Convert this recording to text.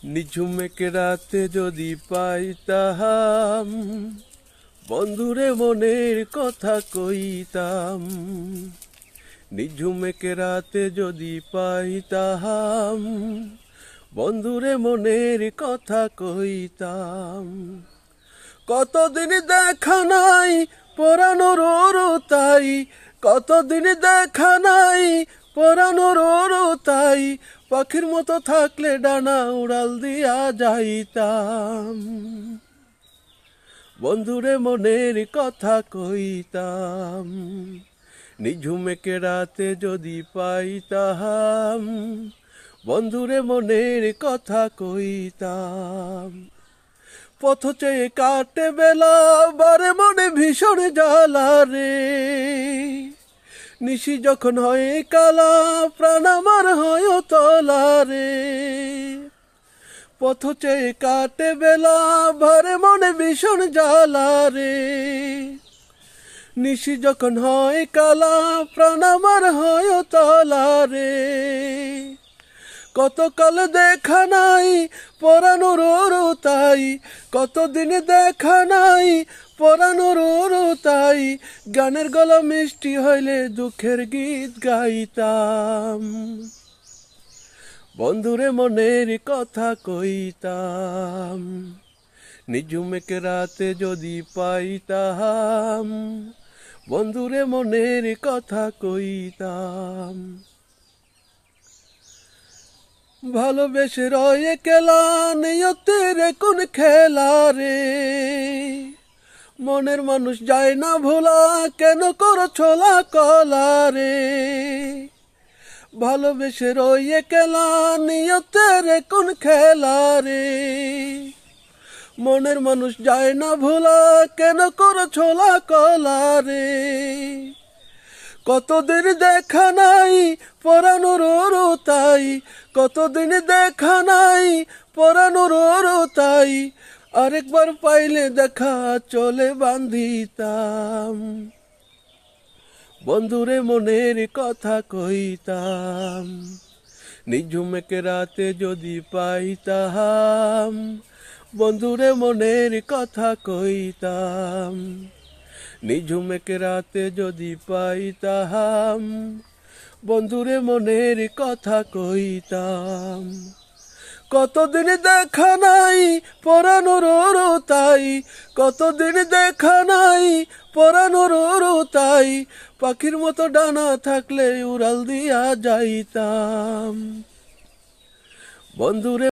নিঝুমেক রাতে যদি পাইতাম, বন্ধুরে মনের কথা কইতাম। নিঝুমেক রাতে যদি পাইতাম, বন্ধুরে মনের কথা কইতাম। কতদিন দেখা নাই পরানোর তাই, কতদিন দেখা নাই পরানোর তাই, পাখির মতো থাকলে ডানা উড়াল দিয়া যাইতাম। বন্ধুরে মনের কথা কইতাম, নিঝুমেক রাতে যদি পাইতাম, বন্ধুরে মনের কথা কইতাম। পথ চেয়ে কাটে বেলা, বারে মনে ভীষণ জ্বালা রে। নিশি যখন হয় কালা, প্রাণ আমার হয় তলা রে। পথ চেয়ে কাটে বেলা, বারে মনে ভীষণ জ্বালা রে। নিশি যখন হয় কালা, প্রাণ আমার হয় তলা রে। কতকাল দেখা নাই পরানোর তাই, কতদিন দেখা নাই পরানোর তাই, গানের গলা মিষ্টি হইলে দুঃখের গীত গাইতাম। বন্ধুরে মনের কথা কইতাম, নিঝুমেক রাতে যদি পাইতাম, বন্ধুরে মনের কথা কইতাম। ভালোবেসে রয়ে কেলা, নিয়তের কোন খেলা রে। মনের মানুষ যায় না ভোলা, কেন করো ছোলা কলা রে। ভালোবেসে রয়ে কেলা, নিয়তের কোন খেলা রে। মনের মানুষ যায় না ভোলা, কেন করো ছোলা কলা রে। কতদিন দেখা নাই পরানোর তাই, কতদিন দেখা নাই পরানোর তাই, আরেকবার পাইলে দেখা চলে বান্ধিতাম। বন্ধুরে মনের কথা কইতাম, নিঝুমেক রাতে যদি পাইতাম, বন্ধুরে মনের কথা কইতাম। নিঝুমেক রাতে যদি পাইতাম, বন্ধুরে মনের কথা কইতাম। কতদিন দেখা নাই পরানোর তাই, কতদিন দেখা নাই পরানোর তাই, পাখির মতো ডানা থাকলে উড়াল দিয়া যাইতাম। বন্ধুরে